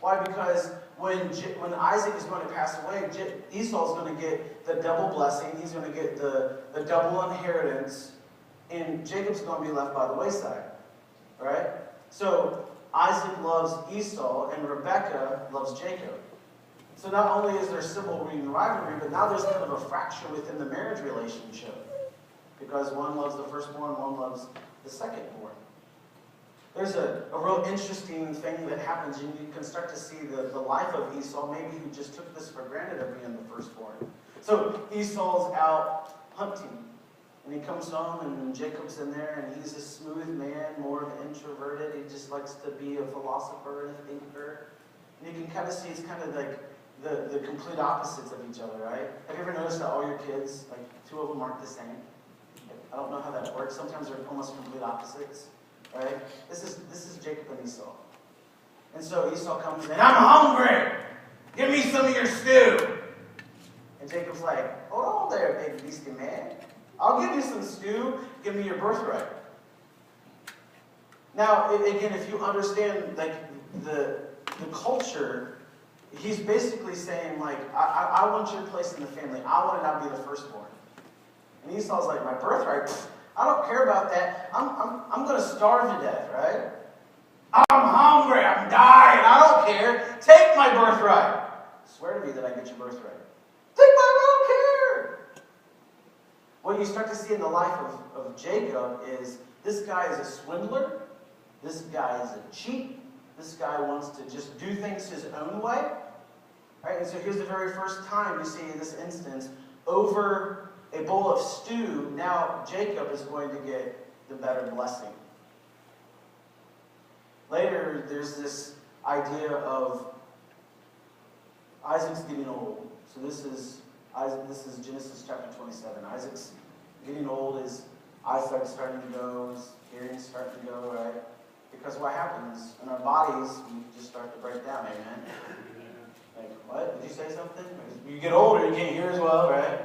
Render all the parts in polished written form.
Why? Because when Isaac is going to pass away, Esau is going to get the double blessing. He's going to get the double inheritance. And Jacob's going to be left by the wayside. Right? So Isaac loves Esau and Rebekah loves Jacob. So not only is there civil rivalry, but now there's kind of a fracture within the marriage relationship. Because one loves the firstborn, one loves the secondborn. There's a real interesting thing that happens, and you can start to see the life of Esau, maybe who just took this for granted of being the firstborn. So Esau's out hunting, and he comes home, and Jacob's in there, and he's a smooth man, more of an introverted. He just likes to be a philosopher and a thinker. And you can kind of see it's kind of like the complete opposites of each other, right? Have you ever noticed that all your kids, like two of them aren't the same? I don't know how that works. Sometimes they're almost complete opposites. Right? This is Jacob and Esau. And so Esau comes in, I'm hungry! Give me some of your stew! And Jacob's like, hold on there, big beastie man. I'll give you some stew. Give me your birthright. Now, again, if you understand like the culture, he's basically saying, like, I want your place in the family. I want to not be the firstborn. And Esau's like, my birthright? I don't care about that. I'm going to starve to death, right? I'm hungry. I'm dying. I don't care. Take my birthright. Swear to me that I get your birthright. I don't care. What you start to see in the life of Jacob is this guy is a swindler. This guy is a cheat. This guy wants to just do things his own way. Right? And so here's the very first time you see this instance over a bowl of stew. Now Jacob is going to get the better blessing. Later, there's this idea of Isaac's getting old. So this is Genesis chapter 27. Isaac's getting old. His eyesight's starting to go. His hearing's starting to go, right? Because what happens in our bodies, we just start to break down, amen? Like, what? Did you say something? You get older, you can't hear as well, right?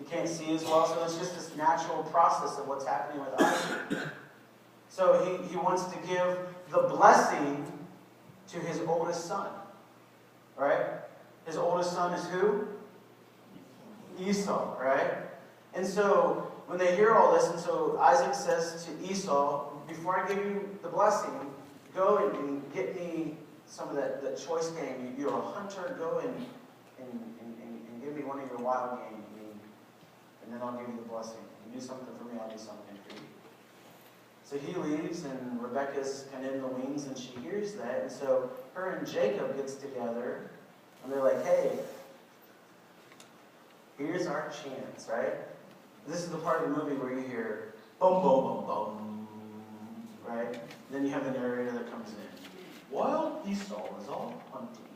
You can't see as well, so it's just this natural process of what's happening with Isaac. So he wants to give the blessing to his oldest son. Right? His oldest son is who? Esau, right? And so when they hear all this, and so Isaac says to Esau, before I give you the blessing, go and get me some of that choice game. You're a hunter, go and give me one of your wild game. And then I'll give you the blessing. You do something for me, I'll do something for you. So he leaves, and Rebekah's kind of in the wings, and she hears that. And so her and Jacob gets together, and they're like, hey, here's our chance, right? This is the part of the movie where you hear, boom, boom, boom, boom, right? Then you have the narrator that comes in. While Esau was all hunting,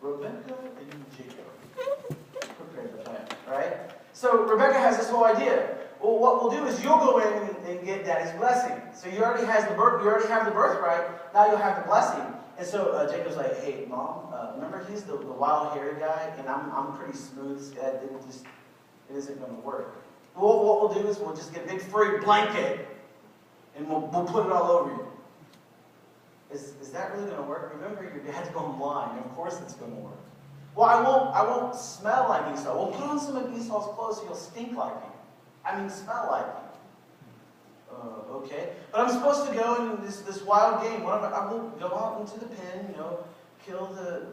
Rebekah and Jacob prepared the plan, right? So Rebekah has this whole idea. Well, what we'll do is you'll go in and get Daddy's blessing. So you already have the birthright. Now you'll have the blessing. And so Jacob's like, hey, Mom, remember he's the wild-haired guy, and I'm pretty smooth. It isn't going to work. Well, what we'll do is we'll just get a big furry blanket, and we'll put it all over you. Is that really going to work? Remember, your dad's going blind. Of course it's going to work. Well, I won't smell like Esau. Well, put on some of Esau's clothes so you'll stink like him. I mean, smell like him. Okay. But I'm supposed to go in this wild game. I will go out into the pen, kill the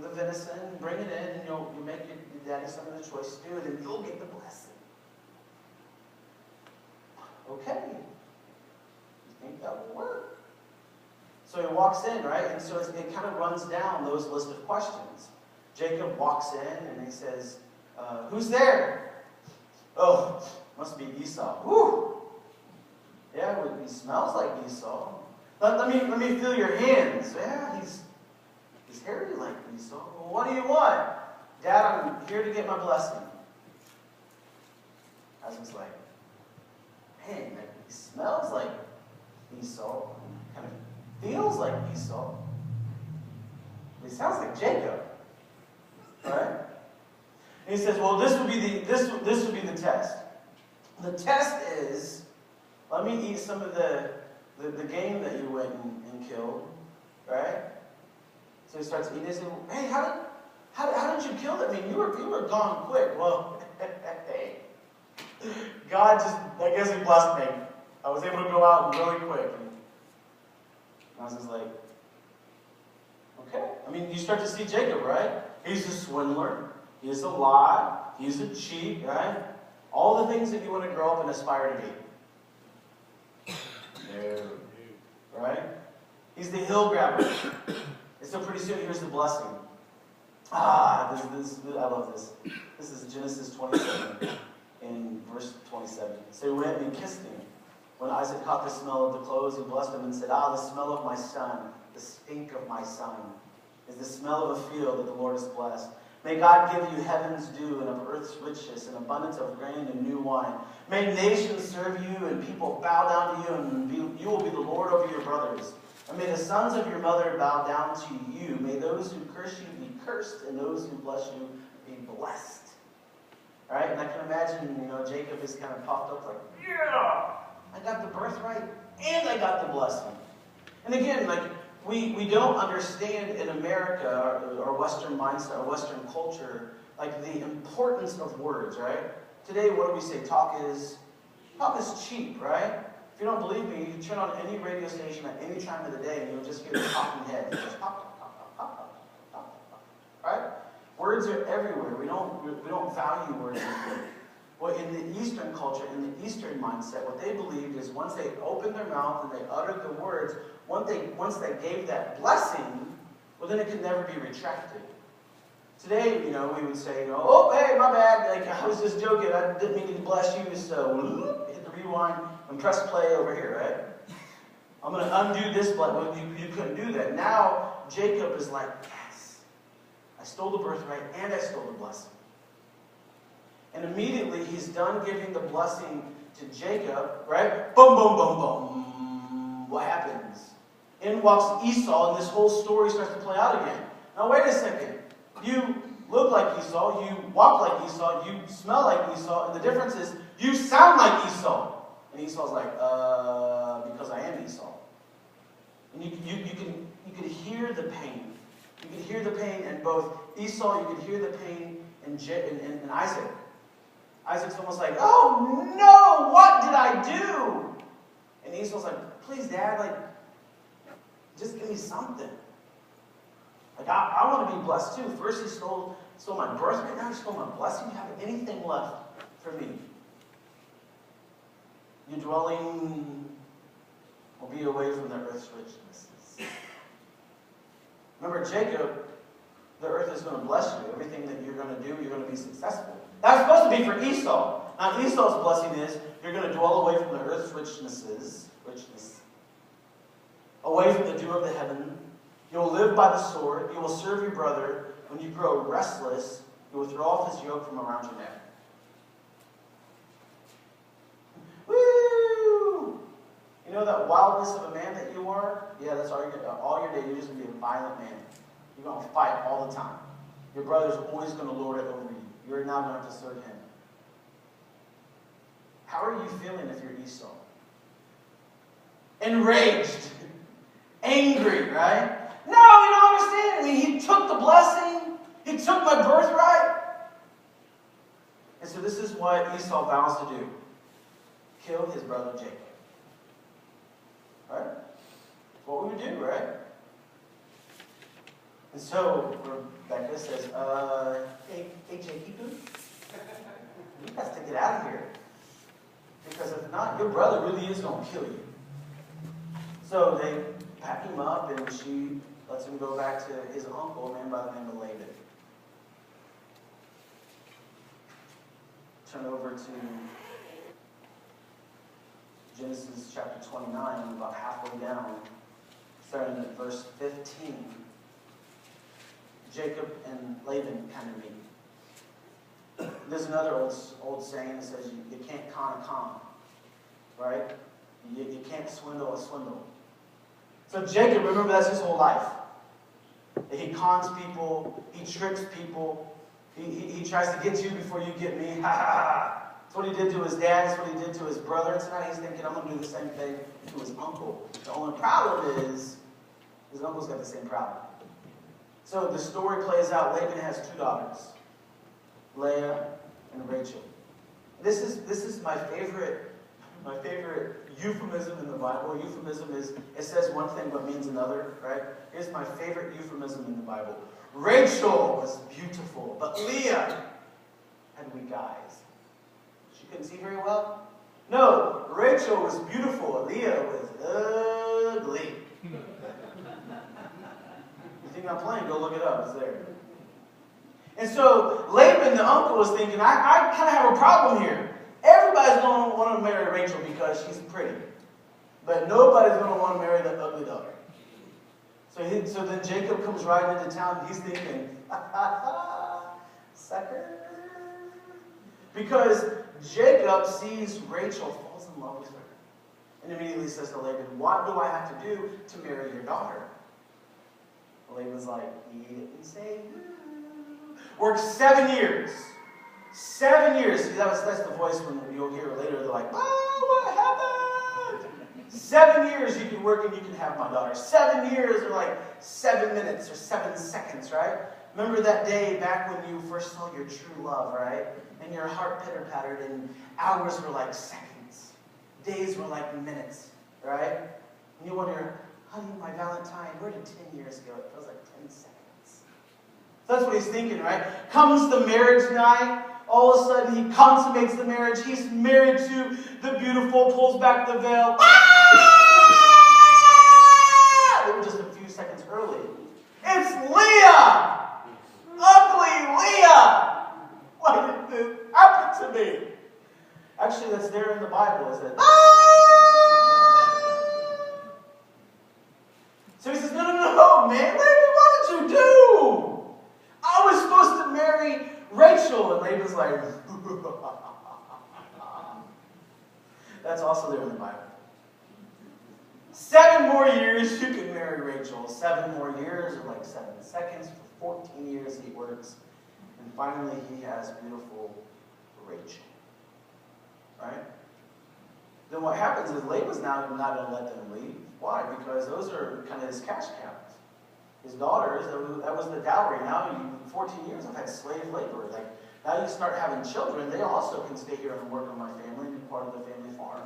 venison, bring it in, and you'll make your daddy some of the choice stew, and then you'll get the blessing. Okay. You think that will work? So he walks in, right? And so it kind of runs down those list of questions. Jacob walks in and he says, who's there? Oh, must be Esau. Woo! Yeah, he smells like Esau. Let me feel your hands. Yeah, he's hairy like Esau. Well, what do you want? Dad, I'm here to get my blessing. Isaac's like, man, he smells like Esau. Kind of feels like Esau. But he sounds like Jacob. Right? And he says, well, this would be the test. The test is, let me eat some of the game that you went and killed, right? So he starts eating. They say, hey, how did you kill that? I mean, you were gone quick. Well, hey, God just, I guess he blessed me. I was able to go out really quick. And I was just like, okay. I mean, you start to see Jacob, right? He's a swindler. He's a lie. He's a cheat, right? All the things that you want to grow up and aspire to be. No. Right? He's the hill grabber. And so pretty soon, here's the blessing. I love this. This is Genesis 27, in verse 27. So he went and kissed him. When Isaac caught the smell of the clothes, he blessed him and said, the smell of my son, the stink of my son, is the smell of a field that the Lord has blessed. May God give you heaven's dew and of earth's riches, and abundance of grain and new wine. May nations serve you and people bow down to you, and you will be the Lord over your brothers. And may the sons of your mother bow down to you. May those who curse you be cursed, and those who bless you be blessed. All right, and I can imagine, Jacob is kind of puffed up like, yeah, I got the birthright and I got the blessing. And again, like, we don't understand in America, or Western mindset, or Western culture, like the importance of words, right? Today, what do we say? Talk is cheap, right? If you don't believe me, you turn on any radio station at any time of the day, and you'll just hear the talking head. It's just pop, pop, pop, pop, pop, pop, pop, right? Words are everywhere. We don't value words. Well, in the Eastern culture, in the Eastern mindset, what they believed is once they opened their mouth and they uttered the words, once they gave that blessing, well, then it could never be retracted. Today, we would say, oh, hey, my bad. Like, I was just joking. I didn't mean to bless you. So hit the rewind and press play over here, right? I'm going to undo this, but you couldn't do that. Now, Jacob is like, yes, I stole the birthright and I stole the blessing. And immediately, he's done giving the blessing to Jacob, right? Boom, boom, boom, boom. What happens? In walks Esau, and this whole story starts to play out again. Now, wait a second. You look like Esau, you walk like Esau, you smell like Esau, and the difference is you sound like Esau. And Esau's like, because I am Esau. And you can hear the pain. You can hear the pain in both Esau, you can hear the pain in Isaac. Isaac's almost like, oh no, what did I do? And Esau's like, please, Dad, like, just give me something. Like, I want to be blessed too. First he stole my birthright, now he stole my blessing. Do you have anything left for me? Your dwelling will be away from the earth's richnesses. Remember, Jacob, the earth is going to bless you. Everything that you're going to do, you're going to be successful. That's supposed to be for Esau. Now, Esau's blessing is you're going to dwell away from the earth's richness, away from the dew of the heaven. You will live by the sword. You will serve your brother. When you grow restless, you will throw off his yoke from around your neck. Woo! You know that wildness of a man that you are? Yeah, that's all your day. You're just going to be a violent man. You're going to fight all the time. Your brother's always going to lord it over you. You're now going to have to serve him. How are you feeling if you're Esau? Enraged. Angry, right? No, you don't understand. I mean, he took the blessing. He took my birthright. And so this is what Esau vows to do. Kill his brother Jacob. Right? That's what we would do, right? And so Rebecca says, hey Jacob, you guys to get out of here. Because if not, your brother really is going to kill you. So they pack him up, and she lets him go back to his uncle, a man by the name of Laban. Turn over to Genesis chapter 29, about halfway down, starting at verse 15. Jacob and Laban kind of meet. There's another old saying that says you can't con a con, right? You can't swindle a swindle. So Jacob, remember, that's his whole life. He cons people, he tricks people, he tries to get you before you get me. That's what he did to his dad, that's what he did to his brother. And so now he's thinking, I'm going to do the same thing to his uncle. The only problem is, his uncle's got the same problem. So the story plays out. Laban has 2 daughters, Leah and Rachel. This is my favorite euphemism in the Bible. Euphemism is, it says one thing but means another, right? Here's my favorite euphemism in the Bible. Rachel was beautiful, but Leah had weak eyes. She couldn't see very well? No, Rachel was beautiful. Leah was ugly. You think I'm playing? Go look it up. It's there. And so Laban, the uncle, was thinking, I kind of have a problem here. Everybody's going to want to marry Rachel because she's pretty. But nobody's going to want to marry the ugly daughter. So then Jacob comes riding into town and he's thinking, sucker. Because Jacob sees Rachel, falls in love with her. And immediately says to Laban, what do I have to do to marry your daughter? Laban's like, he didn't say no. Worked 7 years. 7 years. See, that's the voice when you'll hear it later. They're like, oh, what happened? 7 years you can work and you can have my daughter. 7 years are like 7 minutes or 7 seconds, right? Remember that day back when you first saw your true love, right? And your heart pitter-pattered and hours were like seconds. Days were like minutes, right? And you wonder, honey, my Valentine, where did 10 years go? It feels like 10 seconds. So that's what he's thinking, right? Comes the marriage night. All of a sudden, he consummates the marriage. He's married to the beautiful, pulls back the veil. They were just a few seconds early. It's Leah! Ugly Leah! Why did this happen to me? Actually, that's there in the Bible, isn't it? So he says, no, man, Laban, what did you do? I was supposed to marry Rachel. And Laban's like, that's also there in the Bible. 7 more years you can marry Rachel. 7 more years are like 7 seconds. For 14 years he works. And finally he has beautiful Rachel. Right? Then what happens is Laban's now not going to let them leave. Why? Because those are kind of his cash cows. His daughters, that was the dowry. Now, 14 years I've had slave labor. Like, now you start having children, they also can stay here and work on my family and be part of the family farm.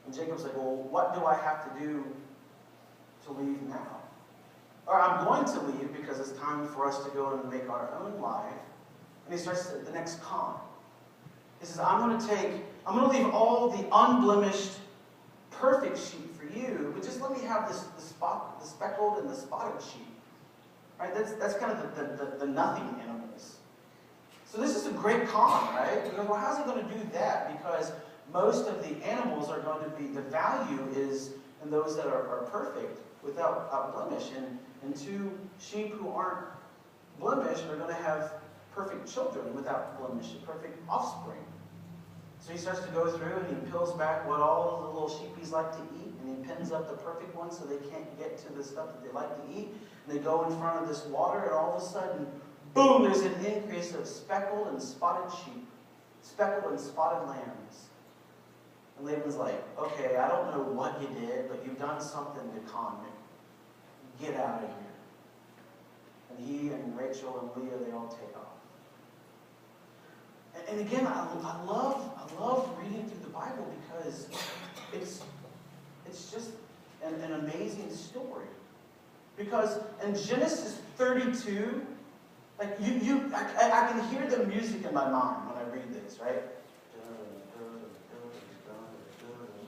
And Jacob's like, well, what do I have to do to leave now? Or I'm going to leave because it's time for us to go and make our own life. And he starts the next con. He says, I'm going to leave all the unblemished, perfect sheep for you, but just let me have the speckled and the spotted sheep. Right? That's kind of the nothing animals. So this is a great con, right? You go, well, how's he going to do that? Because most of the animals are going to be, the value is in those that are perfect without blemish. And 2 sheep who aren't blemished are going to have perfect children without blemish, perfect offspring. So he starts to go through and he peels back what all the little sheepies like to eat, and he pins up the perfect ones so they can't get to the stuff that they like to eat. And they go in front of this water, and all of a sudden, boom, there's an increase of speckled and spotted sheep, speckled and spotted lambs. And Laban's like, okay, I don't know what you did, but you've done something to con me. Get out of here. And he and Rachel and Leah, they all take off. And again, I love reading through the Bible because it's just an amazing story. Because in Genesis 32, like I can hear the music in my mind when I read this, right?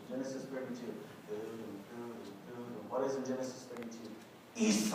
Genesis 32. What is in Genesis 32? Esau.